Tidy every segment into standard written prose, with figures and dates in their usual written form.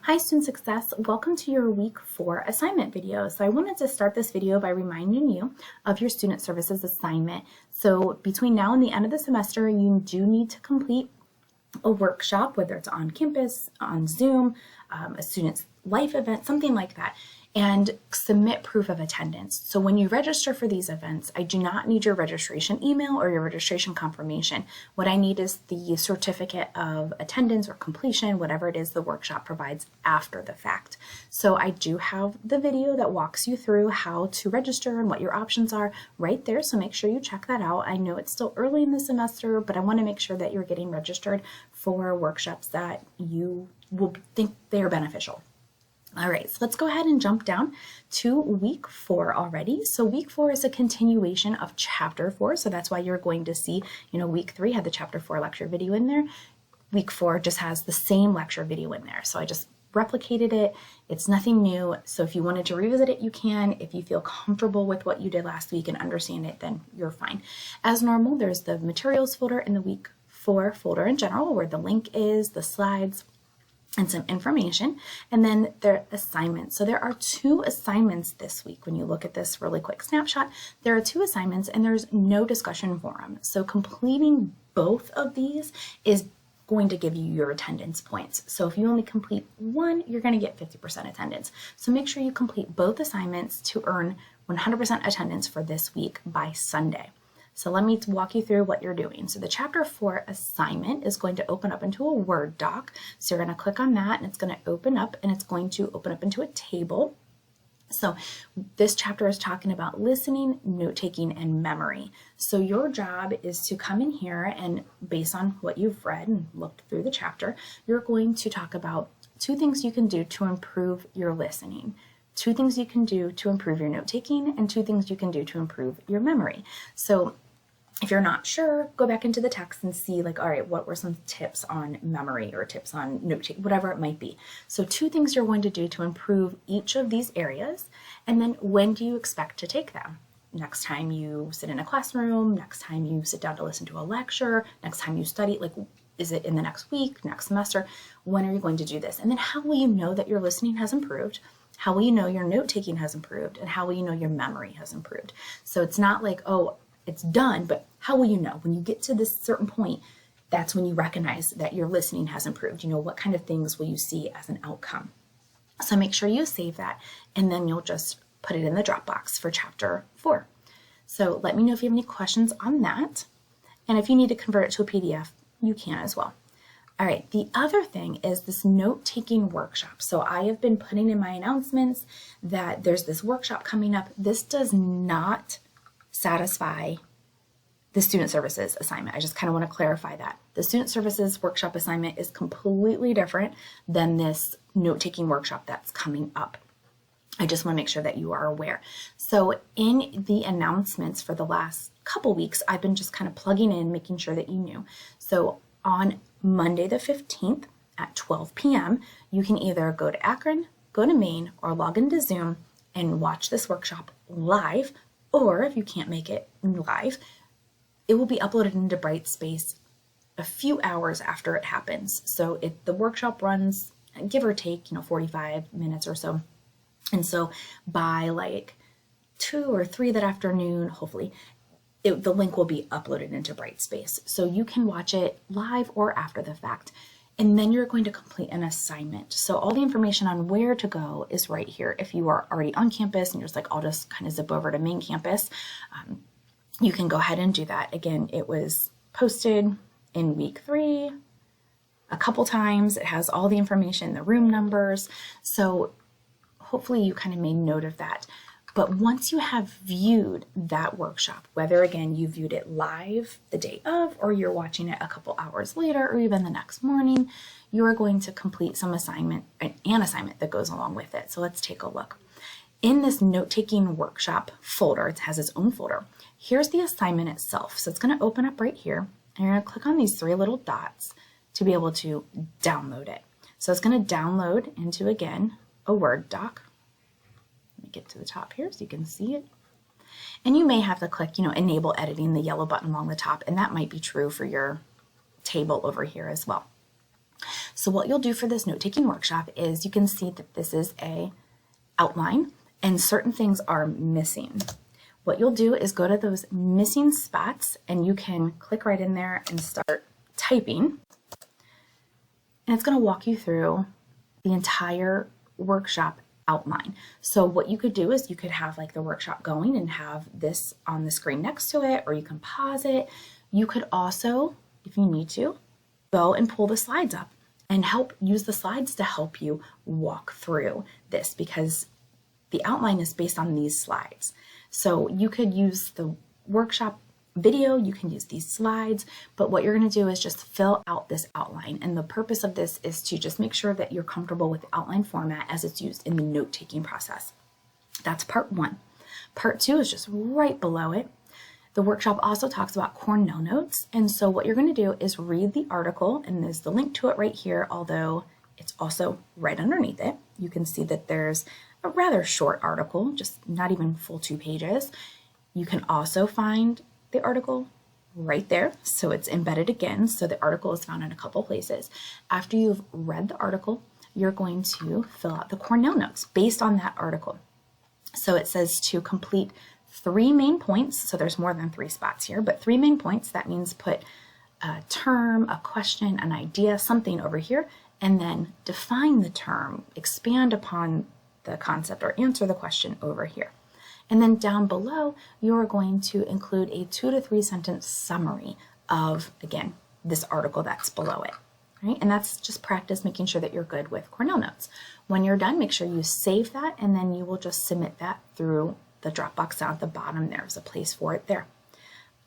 Hi Student Success, welcome to your week 4 assignment video. So I wanted to start this video by reminding you of your student services assignment. So between now and the end of the semester, you do need to complete a workshop, whether it's on campus, on Zoom, a student's life event, something like that, and submit proof of attendance. So when you register for these events, I do not need your registration email or your registration confirmation. What I need is the certificate of attendance or completion, whatever it is the workshop provides after the fact. So I do have the video that walks you through how to register and what your options are right there. So make sure you check that out. I know it's still early in the semester, but I want to make sure that you're getting registered for workshops that you will think they are beneficial. All right, so let's go ahead and jump down to week 4 already. So week 4 is a continuation of chapter 4. So that's why you're going to see, week 3 had the chapter 4 lecture video in there. Week 4 just has the same lecture video in there. So I just replicated it. It's nothing new. So if you wanted to revisit it, you can. If you feel comfortable with what you did last week and understand it, then you're fine. As normal, there's the materials folder and the week 4 folder in general, where the link is, the slides, and some information, and then their assignments. So there are 2 assignments this week. When you look at this really quick snapshot, there are 2 assignments and there's no discussion forum. So completing both of these is going to give you your attendance points. So if you only complete one, you're going to get 50% attendance. So make sure you complete both assignments to earn 100% attendance for this week by Sunday. So let me walk you through what you're doing. So the chapter 4 assignment is going to open up into a Word doc. So you're going to click on that and it's going to open up, and it's going to open up into a table. So this chapter is talking about listening, note-taking, and memory. So your job is to come in here and, based on what you've read and looked through the chapter, you're going to talk about 2 things you can do to improve your listening, 2 things you can do to improve your note-taking, and 2 things you can do to improve your memory. So if you're not sure, go back into the text and see, like, all right, what were some tips on memory or tips on note-taking, whatever it might be. So 2 things you're going to do to improve each of these areas, and then when do you expect to take them? Next time you sit in a classroom, next time you sit down to listen to a lecture, next time you study, like, is it in the next week, next semester? When are you going to do this? And then how will you know that your listening has improved? How will you know your note-taking has improved? And how will you know your memory has improved? So it's not like, oh, it's done, but how will you know? When you get to this certain point, that's when you recognize that your listening has improved. What kind of things will you see as an outcome? So make sure you save that, and then you'll just put it in the Dropbox for chapter 4. So let me know if you have any questions on that. And if you need to convert it to a PDF, you can as well. All right, the other thing is this note-taking workshop. So I have been putting in my announcements that there's this workshop coming up. This does not satisfy the student services assignment. I just kind of want to clarify that. The student services workshop assignment is completely different than this note-taking workshop that's coming up. I just want to make sure that you are aware. So in the announcements for the last couple weeks, I've been just kind of plugging in, making sure that you knew. So on Monday the 15th at 12 p.m., you can either go to Akron, go to Maine, or log into Zoom and watch this workshop live. Or if you can't make it live, it will be uploaded into Brightspace a few hours after it happens. So the workshop runs, give or take, 45 minutes or so. And so by like 2 or 3 that afternoon, hopefully, the link will be uploaded into Brightspace. So you can watch it live or after the fact. And then you're going to complete an assignment. So all the information on where to go is right here. If you are already on campus and you're just like, I'll just kind of zip over to main campus, you can go ahead and do that. Again, it was posted in week 3 a couple times. It has all the information, the room numbers. So hopefully you kind of made note of that. But once you have viewed that workshop, whether again you viewed it live the day of, or you're watching it a couple hours later, or even the next morning, you are going to complete an assignment that goes along with it. So let's take a look. In this note-taking workshop folder, it has its own folder. Here's the assignment itself. So it's going to open up right here, and you're going to click on these 3 little dots to be able to download it. So it's going to download into, again, a Word doc. Let me get to the top here so you can see it. And you may have to click, enable editing, the yellow button along the top, and that might be true for your table over here as well. So what you'll do for this note-taking workshop is you can see that this is a outline and certain things are missing. What you'll do is go to those missing spots and you can click right in there and start typing. And it's going to walk you through the entire workshop outline. So what you could do is you could have like the workshop going and have this on the screen next to it, or you can pause it. You could also, if you need to, go and pull the slides up and use the slides to help you walk through this, because the outline is based on these slides. So you could use the workshop video, you can use these slides, but what you're going to do is just fill out this outline. And the purpose of this is to just make sure that you're comfortable with the outline format as it's used in the note-taking process. That's part 1. Part 2 is just right below it. The workshop also talks about Cornell notes. And so what you're going to do is read the article, and there's the link to it right here, although it's also right underneath it. You can see that there's a rather short article, just not even full 2 pages. You can also find the article right there, so it's embedded again, so the article is found in a couple places. After you've read the article, you're going to fill out the Cornell notes based on that article. So it says to complete 3 main points, so there's more than 3 spots here, but 3 main points. That means put a term, a question, an idea, something over here, and then define the term, expand upon the concept, or answer the question over here. And then down below, you're going to include a 2 to 3 sentence summary of, again, this article that's below it. Right? And that's just practice making sure that you're good with Cornell notes. When you're done, make sure you save that, and then you will just submit that through the Dropbox down at the bottom. There's a place for it there.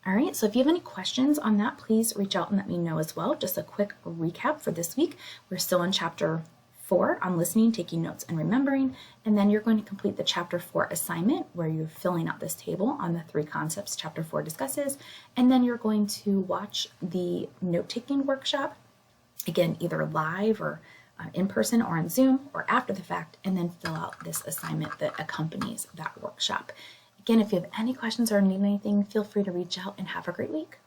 All right, so if you have any questions on that, please reach out and let me know as well. Just a quick recap for this week. We're still in Chapter 4 on listening, taking notes, and remembering, and then you're going to complete the Chapter 4 assignment where you're filling out this table on the 3 concepts Chapter 4 discusses, and then you're going to watch the note-taking workshop, again, either live or in person or on Zoom or after the fact, and then fill out this assignment that accompanies that workshop. Again, if you have any questions or need anything, feel free to reach out, and have a great week.